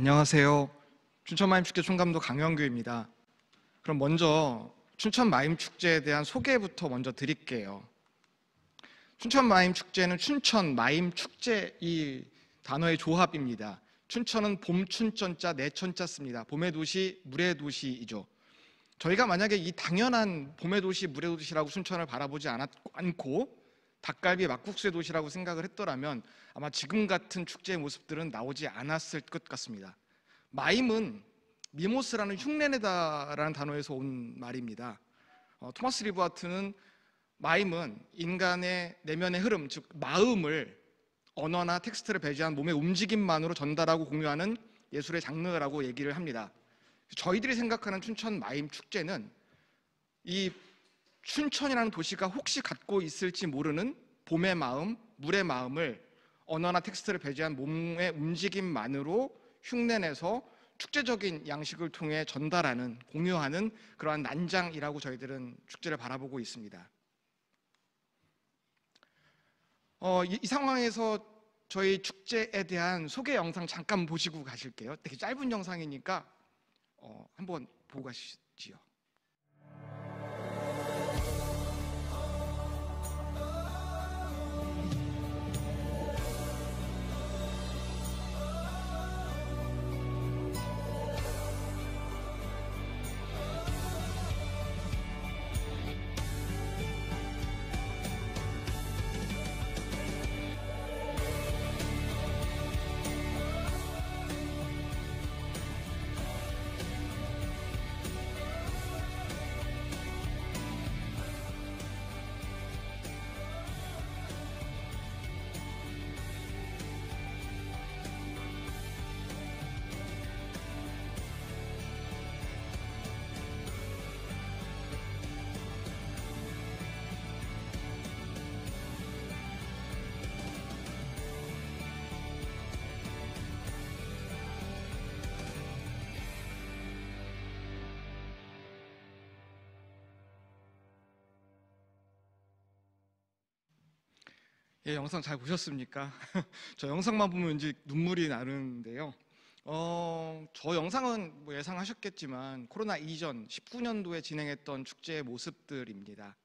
안녕하세요. 춘천마임축제 총감독 강영규입니다. 그럼 먼저 춘천마임축제에 대한 소개부터 먼저 드릴게요. 춘천마임축제는 춘천마임축제 이 단어의 조합입니다. 춘천은 봄 춘천자 내천자 씁니다. 봄의 도시, 물의 도시이죠. 저희가 만약에 이 당연한 봄의 도시, 물의 도시라고 춘천을 바라보지 않고 닭갈비 막국수의 도시라고 생각을 했더라면 아마 지금 같은 축제의 모습들은 나오지 않았을 것 같습니다. 마임은 미모스라는 흉내내다라는 단어에서 온 말입니다. 토마스 리브하트는 마임은 인간의 내면의 흐름, 즉 마음을 언어나 텍스트를 배제한 몸의 움직임만으로 전달하고 공유하는 예술의 장르라고 얘기를 합니다. 저희들이 생각하는 춘천 마임 축제는 이 춘천이라는 도시가 혹시 갖고 있을지 모르는 봄의 마음, 물의 마음을 언어나 텍스트를 배제한 몸의 움직임만으로 흉내내서 축제적인 양식을 통해 전달하는, 공유하는 그러한 난장이라고 저희들은 축제를 바라보고 있습니다. 이 상황에서 저희 축제에 대한 소개 영상 잠깐 보시고 가실게요. 되게 짧은 영상이니까 한번 보고 가시지요. 예, 영상 잘 보셨습니까? 저 영상만 보면 왠지 눈물이 나는데요. 저 영상은 뭐 예상하셨겠지만 코로나 이전 19년도에 진행했던 축제의 모습들입니다.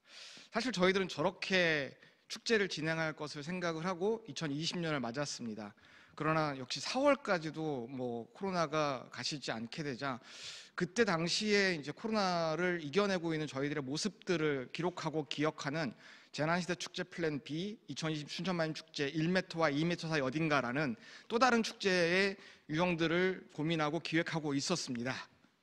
사실 저희들은 저렇게 축제를 진행할 것을 생각을 하고 2020년을 맞았습니다. 그러나 역시 4월까지도 뭐 코로나가 가시지 않게 되자 그때 당시에 이제 코로나를 이겨내고 있는 저희들의 모습들을 기록하고 기억하는 재난시대 축제 플랜 B 2020 춘천마임 축제 1m와 2m 사이 어딘가라는 또 다른 축제의 유형들을 고민하고 기획하고 있었습니다.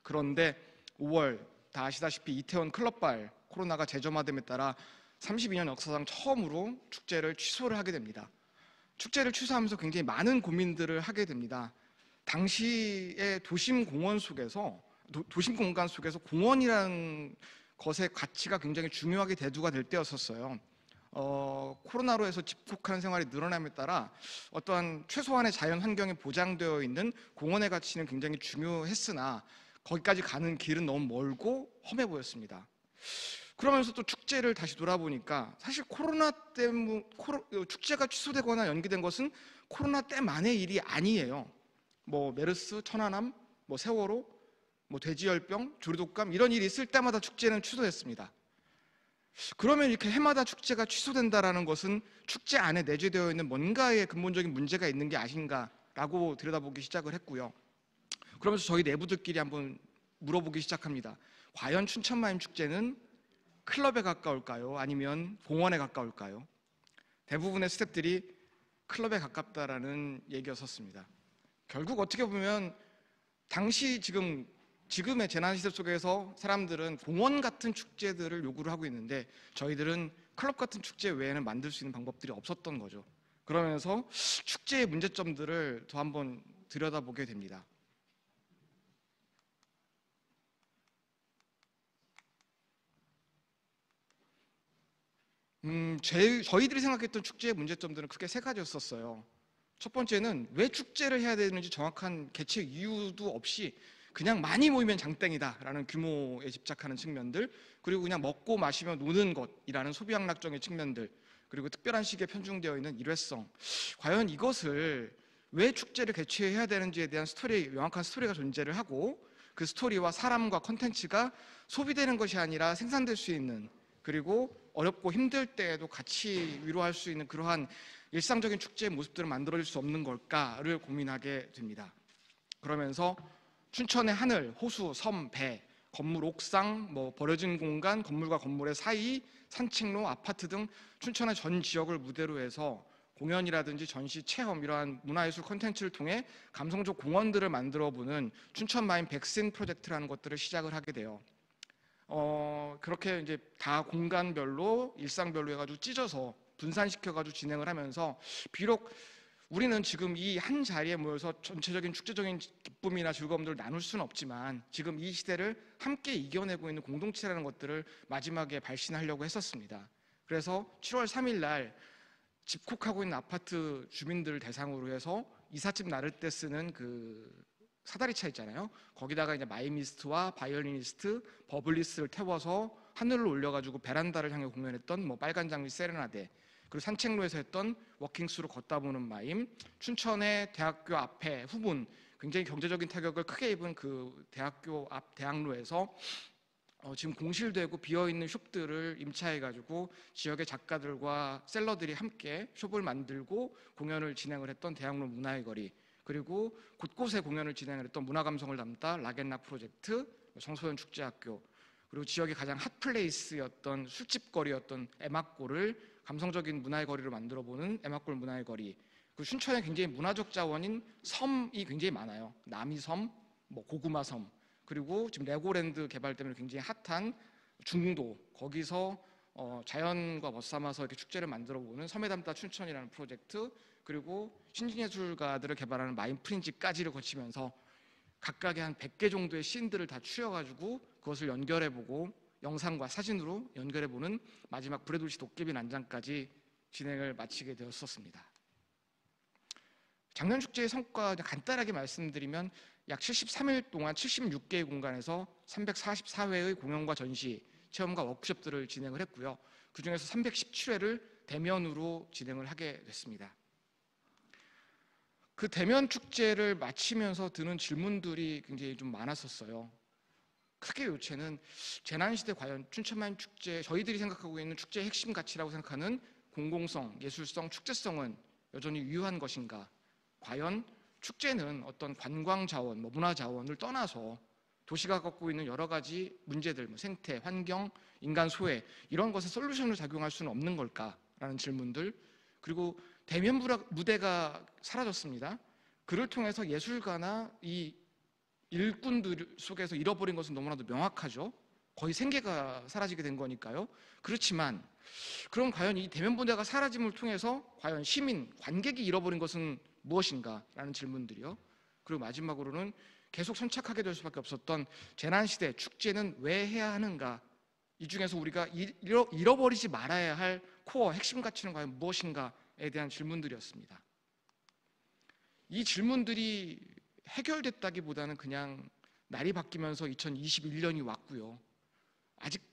그런데 5월 다 아시다시피 이태원 클럽발 코로나가 재점화됨에 따라 32년 역사상 처음으로 축제를 취소를 하게 됩니다. 축제를 취소하면서 굉장히 많은 고민들을 하게 됩니다. 당시에 도심 공간 속에서 공원이라는 것의 가치가 굉장히 중요하게 대두가 될 때였었어요. 코로나로 해서 집콕하는 생활이 늘어남에 따라 어떠한 최소한의 자연 환경이 보장되어 있는 공원의 가치는 굉장히 중요했으나 거기까지 가는 길은 너무 멀고 험해 보였습니다. 그러면서 또 축제를 다시 돌아보니까 사실 코로나 때문에 축제가 취소되거나 연기된 것은 코로나 때만의 일이 아니에요. 뭐 메르스, 천안함, 뭐 세월호, 뭐 돼지열병, 조류독감 이런 일이 있을 때마다 축제는 취소됐습니다. 그러면 이렇게 해마다 축제가 취소된다라는 것은 축제 안에 내재되어 있는 뭔가의 근본적인 문제가 있는 게 아닌가라고 들여다보기 시작을 했고요. 그러면서 저희 내부들끼리 한번 물어보기 시작합니다. 과연 춘천마임 축제는 클럽에 가까울까요? 아니면 공원에 가까울까요? 대부분의 스태프들이 클럽에 가깝다라는 얘기였었습니다. 결국 어떻게 보면 당시 지금의 재난시대 속에서 사람들은 공원 같은 축제들을 요구를 하고 있는데 저희들은 클럽 같은 축제 외에는 만들 수 있는 방법들이 없었던 거죠. 그러면서 축제의 문제점들을 더 한번 들여다보게 됩니다. 저희들이 생각했던 축제의 문제점들은 크게 세 가지였었어요. 첫 번째는 왜 축제를 해야 되는지 정확한 개최 이유도 없이 그냥 많이 모이면 장땡이다라는 규모에 집착하는 측면들, 그리고 그냥 먹고 마시며 노는 것이라는 소비항락적인 측면들, 그리고 특별한 시기에 편중되어 있는 일회성. 과연 이것을 왜 축제를 개최해야 되는지에 대한 명확한 스토리가 존재를 하고, 그 스토리와 사람과 컨텐츠가 소비되는 것이 아니라 생산될 수 있는, 그리고 어렵고 힘들 때에도 같이 위로할 수 있는 그러한 일상적인 축제의 모습들을 만들어줄 수 없는 걸까를 고민하게 됩니다. 그러면서 춘천의 하늘, 호수, 섬, 배, 건물 옥상, 버려진 공간, 건물과 건물의 사이, 산책로, 아파트 등 춘천의 전 지역을 무대로 해서 공연이라든지 전시, 체험, 이러한 문화예술 콘텐츠를 통해 감성적 공원들을 만들어보는 춘천 마인 백신 프로젝트라는 것들을 시작을 하게 돼요. 그렇게 이제 다 공간별로, 일상별로 해가지고 찢어서 분산시켜가지고 진행을 하면서, 비록 우리는 지금 이 한 자리에 모여서 전체적인 축제적인 기쁨이나 즐거움들을 나눌 수는 없지만, 지금 이 시대를 함께 이겨내고 있는 공동체라는 것들을 마지막에 발신하려고 했었습니다. 그래서 7월 3일 날 집콕하고 있는 아파트 주민들을 대상으로 해서 이삿짐 나를 때 쓰는 그 사다리차 있잖아요. 거기다가 이제 마이미스트와 바이올리니스트, 버블리스를 태워서 하늘로 올려가지고 베란다를 향해 공연했던 빨간 장미 세레나데, 그리고 산책로에서 했던 워킹스루 걷다 보는 마임, 춘천의 대학교 앞에 후분, 굉장히 경제적인 타격을 크게 입은 그 대학교 앞 대학로에서 지금 공실되고 비어있는 숍들을 임차해가지고 지역의 작가들과 셀러들이 함께 숍을 만들고 공연을 진행을 했던 대학로 문화의 거리, 그리고 곳곳에 공연을 진행을 했던 문화감성을 담다 락앤락 프로젝트, 청소년 축제학교, 그리고 지역의 가장 핫플레이스였던 술집거리였던 애막골을 감성적인 문화의 거리로 만들어보는 애막골 문화의 거리, 그리고 춘천에 굉장히 문화적 자원인 섬이 굉장히 많아요. 남이섬, 고구마섬, 그리고 지금 레고랜드 개발 때문에 굉장히 핫한 중도, 거기서 자연과 멋삼아서 이렇게 축제를 만들어보는 섬에 담다 춘천이라는 프로젝트, 그리고 신진예술가들을 개발하는 마인프린지까지를 거치면서 각각의 한 100개 정도의 씬들을 다 추려가지고 그것을 연결해보고 영상과 사진으로 연결해보는 마지막 불의 도시 도깨비 난장까지 진행을 마치게 되었었습니다. 작년 축제의 성과 간단하게 말씀드리면, 약 73일 동안 76개의 공간에서 344회의 공연과 전시, 체험과 워크숍들을 진행을 했고요. 그중에서 317회를 대면으로 진행을 하게 됐습니다. 그 대면 축제를 마치면서 드는 질문들이 굉장히 좀 많았었어요. 크게 요체는 재난시대 과연 춘천마인 축제, 저희들이 생각하고 있는 축제의 핵심 가치라고 생각하는 공공성, 예술성, 축제성은 여전히 유효한 것인가? 과연 축제는 어떤 관광 자원, 문화 자원을 떠나서 도시가 갖고 있는 여러 가지 문제들, 생태, 환경, 인간 소외, 이런 것에 솔루션을 작용할 수는 없는 걸까라는 질문들, 그리고 대면 무대가 사라졌습니다. 그를 통해서 예술가나 이 일꾼들 속에서 잃어버린 것은 너무나도 명확하죠. 거의 생계가 사라지게 된 거니까요. 그렇지만 그럼 과연 이 대면 무대가 사라짐을 통해서 과연 시민, 관객이 잃어버린 것은 무엇인가? 라는 질문들이요. 그리고 마지막으로는 계속 선착하게 될 수밖에 없었던 재난시대 축제는 왜 해야 하는가? 이 중에서 우리가 잃어버리지 말아야 할 코어, 핵심 가치는 과연 무엇인가에 대한 질문들이었습니다. 이 질문들이 해결됐다기보다는 그냥 날이 바뀌면서 2021년이 왔고요. 아직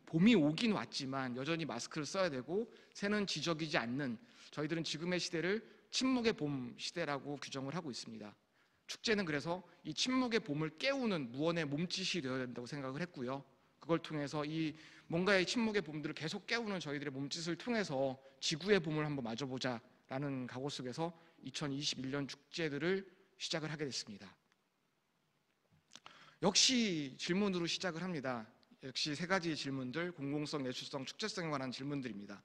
봄이 오긴 왔지만 여전히 마스크를 써야 되고 새는 지저귀지 않는, 저희들은 지금의 시대를 침묵의 봄 시대라고 규정을 하고 있습니다. 축제는 그래서 이 침묵의 봄을 깨우는 무언의 몸짓이 되어야 된다고 생각을 했고요. 그걸 통해서 이 뭔가의 침묵의 봄들을 계속 깨우는 저희들의 몸짓을 통해서 지구의 봄을 한번 맞아보자라는 각오 속에서 2021년 축제들을 시작을 하게 됐습니다. 역시 질문으로 시작을 합니다. 역시 세 가지 질문들, 공공성, 예술성, 축제성에 관한 질문들입니다.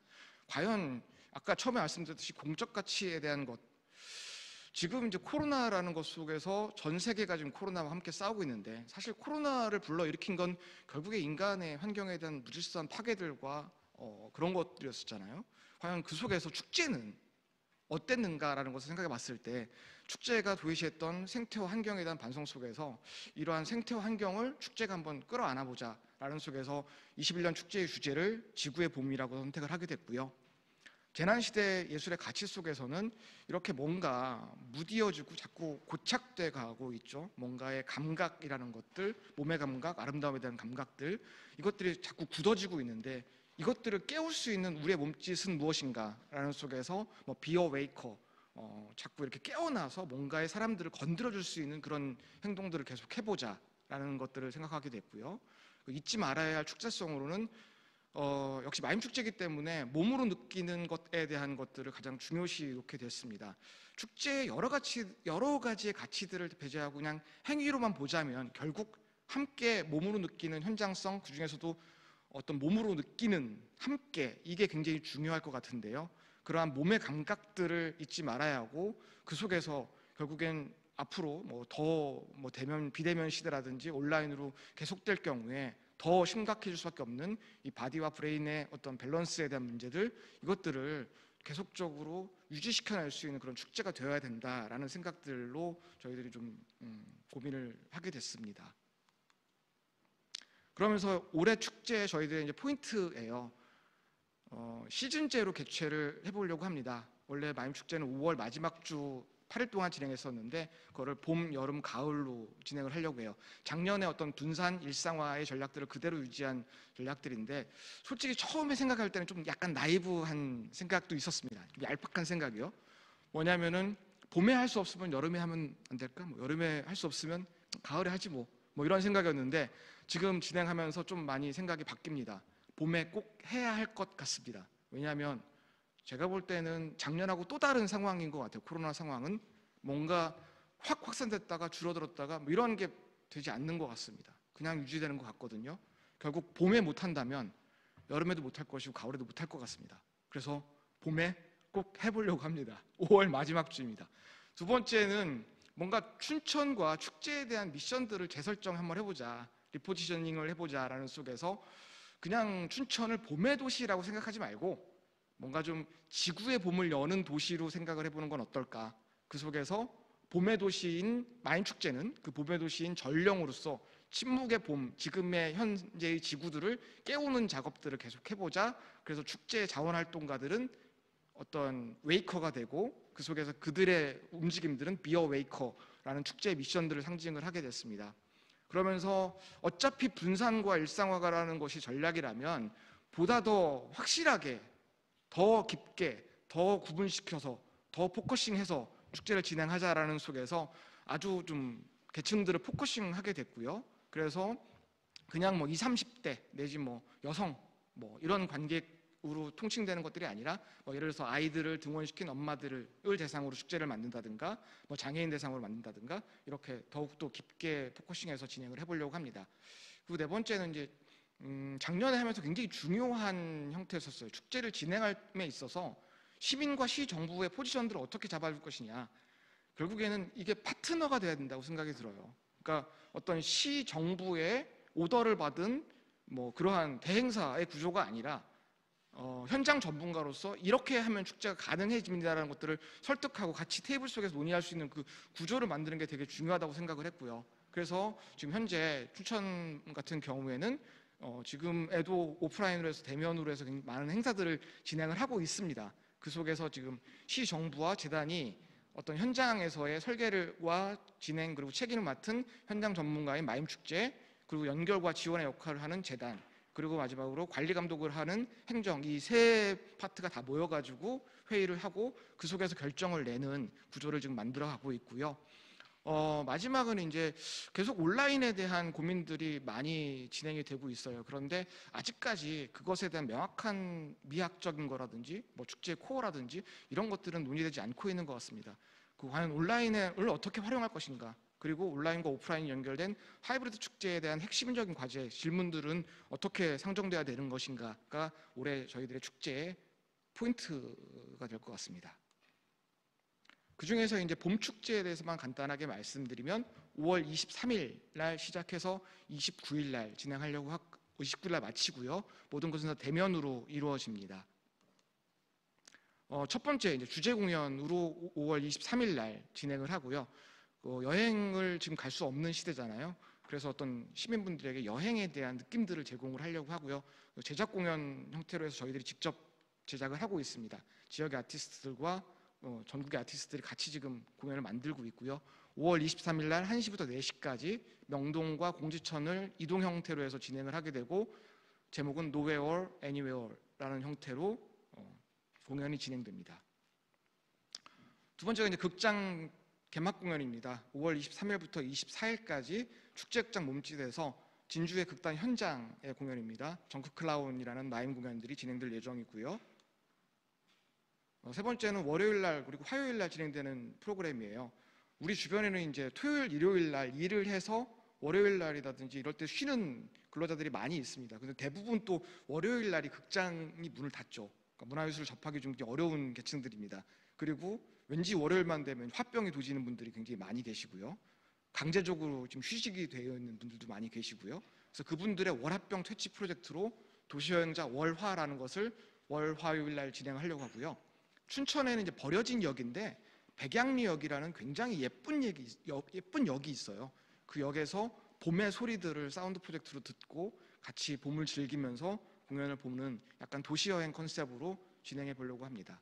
과연 아까 처음에 말씀드렸듯이 공적 가치에 대한 것, 지금 이제 코로나라는 것 속에서 전 세계가 지금 코로나와 함께 싸우고 있는데, 사실 코로나를 불러일으킨 건 결국에 인간의 환경에 대한 무질서한 파괴들과 그런 것들이었잖아요. 과연 그 속에서 축제는 어땠는가라는 것을 생각해 봤을 때, 축제가 도외시했던 생태와 환경에 대한 반성 속에서 이러한 생태와 환경을 축제가 한번 끌어안아 보자라는 속에서 21년 축제의 주제를 지구의 봄이라고 선택을 하게 됐고요. 재난시대 예술의 가치 속에서는 이렇게 뭔가 무디어지고 자꾸 고착돼 가고 있죠. 뭔가의 감각이라는 것들, 몸의 감각, 아름다움에 대한 감각들, 이것들이 자꾸 굳어지고 있는데, 이것들을 깨울 수 있는 우리의 몸짓은 무엇인가 라는 속에서 비어웨이커, 자꾸 이렇게 깨어나서 뭔가의 사람들을 건드려줄 수 있는 그런 행동들을 계속 해보자라는 것들을 생각하게 됐고요. 잊지 말아야 할 축제성으로는 역시 마임 축제이기 때문에 몸으로 느끼는 것에 대한 것들을 가장 중요시 놓게 됐습니다. 축제의 여러 가지의 가치들을 배제하고 그냥 행위로만 보자면 결국 함께 몸으로 느끼는 현장성, 그 중에서도 어떤 몸으로 느끼는 함께, 이게 굉장히 중요할 것 같은데요. 그러한 몸의 감각들을 잊지 말아야 하고, 그 속에서 결국엔 앞으로 비대면 시대라든지 온라인으로 계속될 경우에 더 심각해질 수밖에 없는 이 바디와 브레인의 어떤 밸런스에 대한 문제들, 이것들을 계속적으로 유지시켜낼 수 있는 그런 축제가 되어야 된다라는 생각들로 저희들이 좀 고민을 하게 됐습니다. 그러면서 올해 축제 저희들의 이제 포인트예요. 시즌제로 개최를 해보려고 합니다. 원래 마임 축제는 5월 마지막 주 8일 동안 진행했었는데 그거를 봄, 여름, 가을로 진행을 하려고 해요. 작년에 어떤 분산 일상화의 전략들을 그대로 유지한 전략들인데, 솔직히 처음에 생각할 때는 좀 약간 나이브한 생각도 있었습니다. 좀 얄팍한 생각이요. 뭐냐면은 봄에 할 수 없으면 여름에 하면 안 될까? 여름에 할 수 없으면 가을에 하지 뭐 이런 생각이었는데, 지금 진행하면서 좀 많이 생각이 바뀝니다. 봄에 꼭 해야 할 것 같습니다. 왜냐하면 제가 볼 때는 작년하고 또 다른 상황인 것 같아요. 코로나 상황은 뭔가 확 확산됐다가 줄어들었다가 이런 게 되지 않는 것 같습니다. 그냥 유지되는 것 같거든요. 결국 봄에 못한다면 여름에도 못할 것이고 가을에도 못할 것 같습니다. 그래서 봄에 꼭 해보려고 합니다. 5월 마지막 주입니다. 두 번째는 뭔가 춘천과 축제에 대한 미션들을 재설정 한번 해보자, 리포지셔닝을 해보자라는 속에서 그냥 춘천을 봄의 도시라고 생각하지 말고 뭔가 좀 지구의 봄을 여는 도시로 생각을 해보는 건 어떨까. 그 속에서 봄의 도시인 마임 축제는 그 봄의 도시인 전령으로서 침묵의 봄, 지금의 현재의 지구들을 깨우는 작업들을 계속 해보자. 그래서 축제 자원활동가들은 어떤 웨이커가 되고, 그 속에서 그들의 움직임들은 비어 웨이커라는 축제의 미션들을 상징을 하게 됐습니다. 그러면서 어차피 분산과 일상화가라는 것이 전략이라면 보다 더 확실하게, 더 깊게, 더 구분시켜서, 더 포커싱해서 축제를 진행하자라는 속에서 아주 좀 계층들을 포커싱하게 됐고요. 그래서 그냥 20, 30대 내지 여성 이런 관객으로 통칭되는 것들이 아니라 예를 들어서 아이들을 등원시킨 엄마들을 대상으로 축제를 만든다든가 장애인 대상으로 만든다든가 이렇게 더욱더 깊게 포커싱해서 진행을 해보려고 합니다. 그리고 네 번째는 이제 작년에 하면서 굉장히 중요한 형태였었어요. 축제를 진행함에 있어서 시민과 시정부의 포지션들을 어떻게 잡아줄 것이냐. 결국에는 이게 파트너가 돼야 된다고 생각이 들어요. 그러니까 어떤 시정부의 오더를 받은 그러한 대행사의 구조가 아니라 현장 전문가로서 이렇게 하면 축제가 가능해집니다라는 것들을 설득하고 같이 테이블 속에서 논의할 수 있는 그 구조를 만드는 게 되게 중요하다고 생각을 했고요. 그래서 지금 현재 춘천 같은 경우에는 지금에도 오프라인으로 해서 대면으로 해서 굉장히 많은 행사들을 진행을 하고 있습니다. 그 속에서 지금 시정부와 재단이 어떤 현장에서의 설계와 진행 그리고 책임을 맡은 현장 전문가인 마임 축제, 그리고 연결과 지원의 역할을 하는 재단, 그리고 마지막으로 관리 감독을 하는 행정, 이 세 파트가 다 모여가지고 회의를 하고 그 속에서 결정을 내는 구조를 지금 만들어가고 있고요. 마지막은 이제 계속 온라인에 대한 고민들이 많이 진행이 되고 있어요. 그런데 아직까지 그것에 대한 명확한 미학적인 거라든지 축제의 코어라든지 이런 것들은 논의되지 않고 있는 것 같습니다. 과연 온라인을 어떻게 활용할 것인가, 그리고 온라인과 오프라인 연결된 하이브리드 축제에 대한 핵심적인 과제, 질문들은 어떻게 상정돼야 되는 것인가가 올해 저희들의 축제의 포인트가 될 것 같습니다. 그 중에서 이제 봄 축제에 대해서만 간단하게 말씀드리면 5월 23일 날 시작해서 29일 날 진행하려고 29일 날 마치고요. 모든 것은 다 대면으로 이루어집니다. 첫 번째 이제 주제 공연으로 5월 23일 날 진행을 하고요. 여행을 지금 갈 수 없는 시대잖아요. 그래서 어떤 시민분들에게 여행에 대한 느낌들을 제공을 하려고 하고요. 제작 공연 형태로 해서 저희들이 직접 제작을 하고 있습니다. 지역의 아티스트들과 전국의 아티스트들이 같이 지금 공연을 만들고 있고요. 5월 23일 날 1시부터 4시까지 명동과 공지천을 이동 형태로 해서 진행을 하게 되고, 제목은 Nowhere, Anywhere라는 형태로 공연이 진행됩니다. 두 번째가 이제 극장 개막 공연입니다. 5월 23일부터 24일까지 축제극장 몸짓에서 진주의 극단 현장의 공연입니다. 정크 클라운이라는 마임 공연들이 진행될 예정이고요. 세 번째는 월요일 날 그리고 화요일 날 진행되는 프로그램이에요. 우리 주변에는 이제 토요일, 일요일 날 일을 해서 월요일 날이라든지 이럴 때 쉬는 근로자들이 많이 있습니다. 근데 대부분 또 월요일 날이 극장이 문을 닫죠. 그러니까 문화예술을 접하기 좀 어려운 계층들입니다. 그리고 왠지 월요일만 되면 화병이 도지는 분들이 굉장히 많이 계시고요. 강제적으로 지금 휴직이 되어 있는 분들도 많이 계시고요. 그래서 그분들의 월화병 퇴치 프로젝트로 도시여행자 월화라는 것을 월화요일 날 진행하려고 하고요. 춘천에는 이제 버려진 역인데 백양리역이라는 굉장히 예쁜 역이 있어요. 그 역에서 봄의 소리들을 사운드 프로젝트로 듣고 같이 봄을 즐기면서 공연을 보는 약간 도시여행 컨셉으로 진행해 보려고 합니다.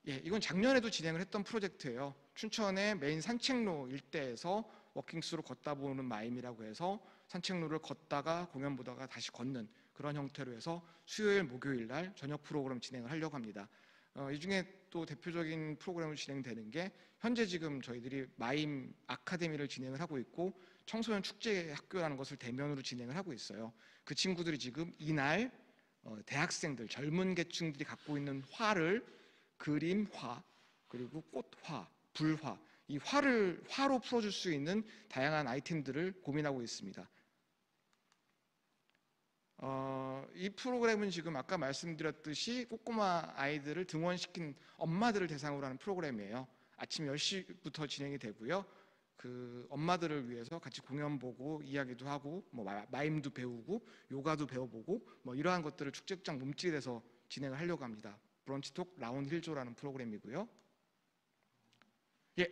이건 작년에도 진행을 했던 프로젝트예요. 춘천의 메인 산책로 일대에서 워킹스로 걷다 보는 마임이라고 해서 산책로를 걷다가 공연 보다가 다시 걷는 그런 형태로 해서 수요일, 목요일 날 저녁 프로그램 진행을 하려고 합니다. 이 중에 또 대표적인 프로그램으로 진행되는 게 현재 지금 저희들이 마임 아카데미를 진행을 하고 있고 청소년 축제 학교라는 것을 대면으로 진행을 하고 있어요. 그 친구들이 지금 이날 대학생들, 젊은 계층들이 갖고 있는 화를 그림화, 그리고 꽃화, 불화, 이 화로 풀어줄 수 있는 다양한 아이템들을 고민하고 있습니다. 이 프로그램은 지금 아까 말씀드렸듯이 꼬꼬마 아이들을 등원시킨 엄마들을 대상으로 하는 프로그램이에요. 아침 10시부터 진행이 되고요. 그 엄마들을 위해서 같이 공연 보고 이야기도 하고 뭐 마임도 배우고 요가도 배워보고 뭐 이러한 것들을 축제극장 몸짓에서 진행을 하려고 합니다. 브런치톡 라운힐조라는 프로그램이고요.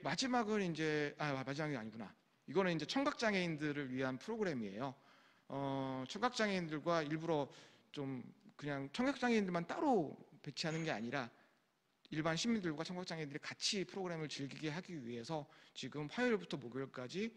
마지막은 이제 마지막이 아니구나. 이거는 이제 청각장애인들을 위한 프로그램이에요. 청각장애인들과 일부러 좀 그냥 청각장애인들만 따로 배치하는 게 아니라 일반 시민들과 청각장애인들이 같이 프로그램을 즐기게 하기 위해서 지금 화요일부터 목요일까지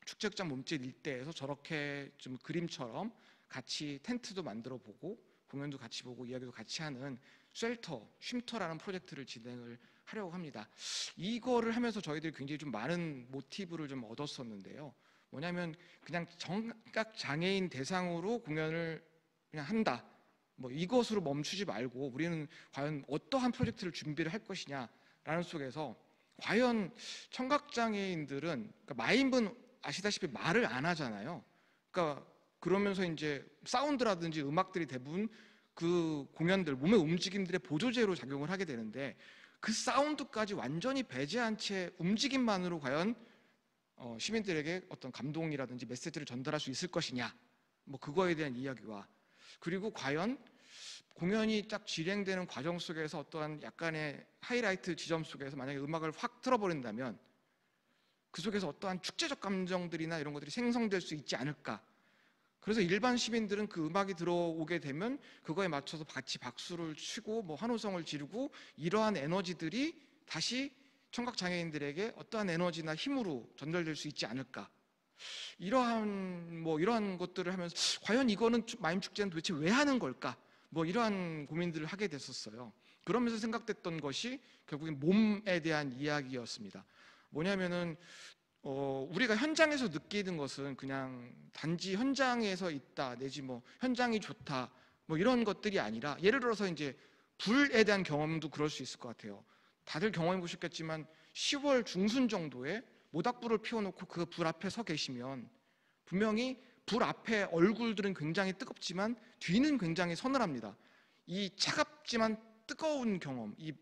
축제극장 몸짓 일대에서 저렇게 좀 그림처럼 같이 텐트도 만들어 보고 공연도 같이 보고 이야기도 같이 하는 쉼터라는 프로젝트를 진행을 하려고 합니다. 이거를 하면서 저희들이 굉장히 좀 많은 모티브를 좀 얻었었는데요. 뭐냐면 그냥 청각장애인 대상으로 공연을 그냥 한다. 뭐 이것으로 멈추지 말고 우리는 과연 어떠한 프로젝트를 준비를 할 것이냐라는 속에서 과연 청각장애인들은 그러니까 마임은 아시다시피 말을 안 하잖아요. 그러니까 그러면서 이제 사운드라든지 음악들이 대부분 그 공연들, 몸의 움직임들의 보조제로 작용을 하게 되는데 그 사운드까지 완전히 배제한 채 움직임만으로 과연 시민들에게 어떤 감동이라든지 메시지를 전달할 수 있을 것이냐, 뭐 그거에 대한 이야기와 그리고 과연 공연이 딱 진행되는 과정 속에서 어떠한 약간의 하이라이트 지점 속에서 만약에 음악을 확 틀어버린다면 그 속에서 어떠한 축제적 감정들이나 이런 것들이 생성될 수 있지 않을까. 그래서 일반 시민들은 그 음악이 들어오게 되면 그거에 맞춰서 같이 박수를 치고 뭐 환호성을 지르고 이러한 에너지들이 다시 청각장애인들에게 어떠한 에너지나 힘으로 전달될 수 있지 않을까. 이러한 것들을 하면서 과연 이거는 마임 축제는 도대체 왜 하는 걸까? 뭐 이러한 고민들을 하게 됐었어요. 그러면서 생각됐던 것이 결국엔 몸에 대한 이야기였습니다. 뭐냐면은 우리가 현장에서 느끼는 것은 그냥 단지 현장에서 있다 내지 뭐 현장이 좋다 뭐 이런 것들이 아니라 예를 들어서 이제 불에 대한 경험도 그럴 수 있을 것 같아요. 다들 경험해 보셨겠지만 10월 중순 정도에 모닥불을 피워놓고 그 불 앞에 서 계시면 분명히 불 앞에 얼굴들은 굉장히 뜨겁지만 뒤는 굉장히 서늘합니다. 이 차갑지만 뜨거운 경험, 이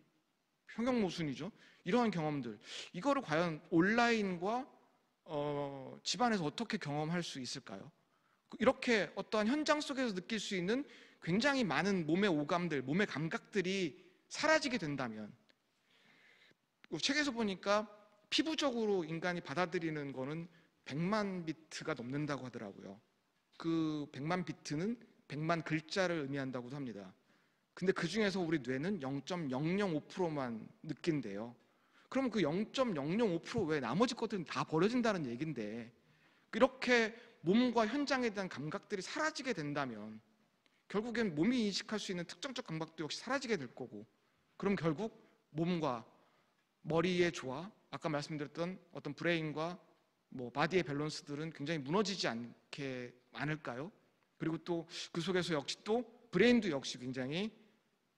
평형모순이죠. 이러한 경험들, 이거를 과연 온라인과 집안에서 어떻게 경험할 수 있을까요? 이렇게 어떠한 현장 속에서 느낄 수 있는 굉장히 많은 몸의 오감들, 몸의 감각들이 사라지게 된다면 책에서 보니까 피부적으로 인간이 받아들이는 거는 100만 비트가 넘는다고 하더라고요. 그 100만 비트는 100만 글자를 의미한다고도 합니다. 근데 그 중에서 우리 뇌는 0.005%만 느낀대요. 그럼 그 0.005% 외에 나머지 것들은 다 버려진다는 얘긴데 이렇게 몸과 현장에 대한 감각들이 사라지게 된다면 결국엔 몸이 인식할 수 있는 특정적 감각도 역시 사라지게 될 거고 그럼 결국 몸과 머리의 조화, 아까 말씀드렸던 어떤 브레인과 뭐 바디의 밸런스들은 굉장히 무너지지 않게 않을까요? 그리고 또 그 속에서 역시 또 브레인도 역시 굉장히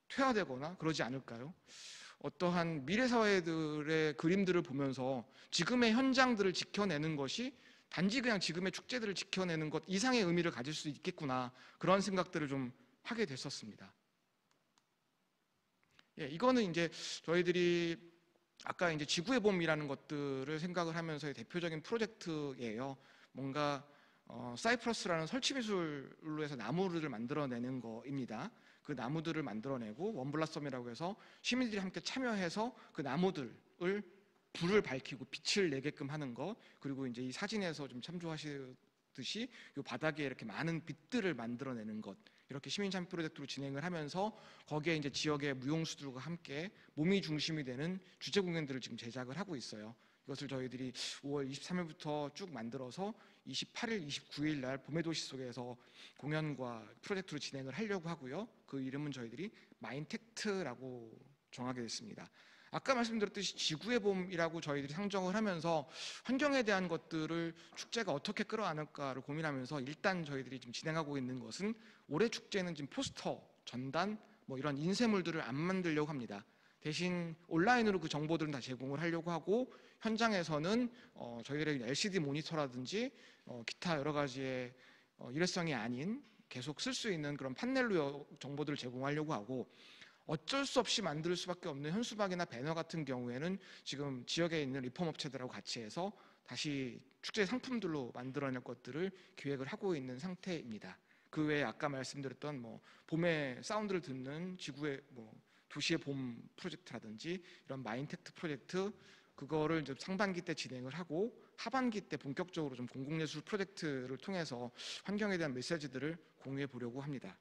퇴화되거나 그러지 않을까요? 어떠한 미래 사회들의 그림들을 보면서 지금의 현장들을 지켜내는 것이 단지 그냥 지금의 축제들을 지켜내는 것 이상의 의미를 가질 수 있겠구나, 그런 생각들을 좀 하게 됐었습니다. 예, 이거는 이제 저희들이 아까 이제 지구의 봄이라는 것들을 생각을 하면서의 대표적인 프로젝트예요. 뭔가 사이프러스라는 설치 미술로 해서 나무를 만들어내는 거입니다. 그 나무들을 만들어내고 원블라썸이라고 해서 시민들이 함께 참여해서 그 나무들을 불을 밝히고 빛을 내게끔 하는 거, 그리고 이제 이 사진에서 좀 참조하시듯이 이 바닥에 이렇게 많은 빛들을 만들어내는 것, 이렇게 시민참여 프로젝트로 진행을 하면서 거기에 이제 지역의 무용수들과 함께 몸이 중심이 되는 주제 공연들을 지금 제작을 하고 있어요. 이것을 저희들이 5월 23일부터 쭉 만들어서 28일, 29일 날 봄의 도시 속에서 공연과 프로젝트로 진행을 하려고 하고요. 그 이름은 저희들이 마인텍트라고 정하게 됐습니다. 아까 말씀드렸듯이 지구의 봄이라고 저희들이 상정을 하면서 환경에 대한 것들을 축제가 어떻게 끌어안을까를 고민하면서 일단 저희들이 지금 진행하고 있는 것은, 올해 축제는 지금 포스터, 전단, 뭐 이런 인쇄물들을 안 만들려고 합니다. 대신 온라인으로 그 정보들은 다 제공을 하려고 하고, 현장에서는 저희들의 LCD 모니터라든지 기타 여러 가지의 일회성이 아닌 계속 쓸 수 있는 그런 판넬로 정보들을 제공하려고 하고, 어쩔 수 없이 만들 수밖에 없는 현수막이나 배너 같은 경우에는 지금 지역에 있는 리폼 업체들하고 같이 해서 다시 축제 상품들로 만들어낼 것들을 기획을 하고 있는 상태입니다. 그 외에 아까 말씀드렸던 뭐 봄의 사운드를 듣는 지구의 뭐 도시의 봄 프로젝트라든지 이런 마인텍트 프로젝트, 그거를 이제 상반기 때 진행을 하고 하반기 때 본격적으로 좀 공공예술 프로젝트를 통해서 환경에 대한 메시지들을 공유해 보려고 합니다.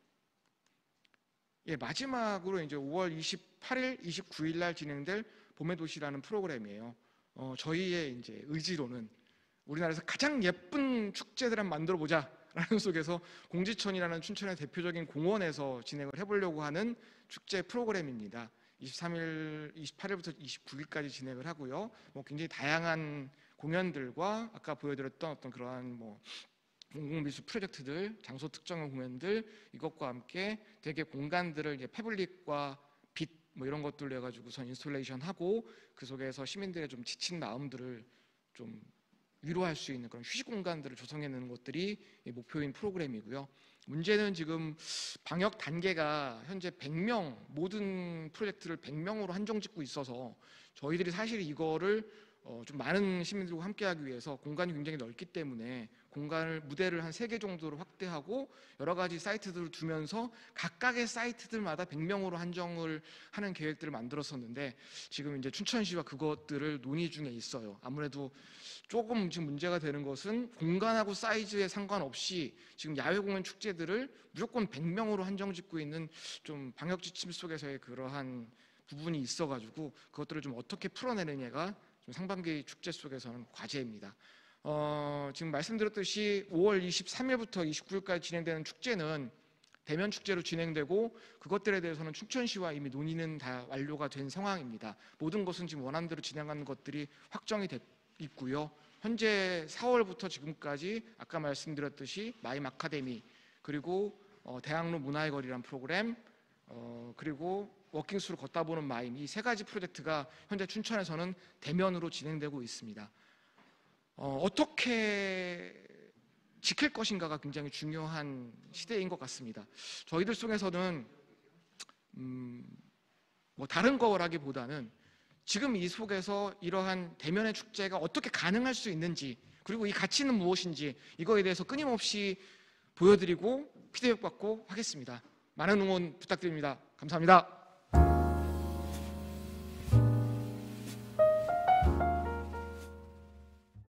예, 마지막으로 이제 5월 28일, 29일 날 진행될 봄의 도시라는 프로그램이에요. 저희의 이제 의지로는 우리나라에서 가장 예쁜 축제들을 한번 만들어 보자라는 속에서 공지천이라는 춘천의 대표적인 공원에서 진행을 해보려고 하는 축제 프로그램입니다. 28일부터 29일까지 진행을 하고요. 뭐 굉장히 다양한 공연들과 아까 보여드렸던 어떤 그러한 뭐 공공미술 프로젝트들, 장소 특정한 공연들, 이것과 함께 되게 공간들을 이제 패블릭과 빛 뭐 이런 것들로 해가지고선 인스톨레이션 하고, 그 속에서 시민들의 좀 지친 마음들을 좀 위로할 수 있는 그런 휴식 공간들을 조성해내는 것들이 목표인 프로그램이고요. 문제는 지금 방역 단계가 현재 100명, 모든 프로젝트를 100명으로 한정 짓고 있어서 저희들이 사실 이거를 좀 많은 시민들과 함께하기 위해서 공간이 굉장히 넓기 때문에 무대를 한 3개 정도로 확대하고 여러 가지 사이트들을 두면서 각각의 사이트들마다 100명으로 한정을 하는 계획들을 만들었었는데, 지금 이제 춘천시와 그것들을 논의 중에 있어요. 아무래도 조금 지금 문제가 되는 것은 공간하고 사이즈에 상관없이 지금 야외 공연 축제들을 무조건 100명으로 한정 짓고 있는 좀 방역 지침 속에서의 그러한 부분이 있어가지고 그것들을 좀 어떻게 풀어내느냐가 좀 상반기 축제 속에서는 과제입니다. 지금 말씀드렸듯이 5월 23일부터 29일까지 진행되는 축제는 대면 축제로 진행되고, 그것들에 대해서는 춘천시와 이미 논의는 다 완료가 된 상황입니다. 모든 것은 지금 원안대로 진행하는 것들이 확정이 있고요. 현재 4월부터 지금까지 아까 말씀드렸듯이 마임 아카데미, 그리고 대학로 문화의 거리라는 프로그램, 그리고 워킹스루 걷다 보는 마임, 이 3가지 프로젝트가 현재 춘천에서는 대면으로 진행되고 있습니다. 어떻게 지킬 것인가가 굉장히 중요한 시대인 것 같습니다. 저희들 속에서는 뭐 다른 거라기보다는 지금 이 속에서 이러한 대면의 축제가 어떻게 가능할 수 있는지, 그리고 이 가치는 무엇인지, 이거에 대해서 끊임없이 보여드리고 피드백 받고 하겠습니다. 많은 응원 부탁드립니다. 감사합니다.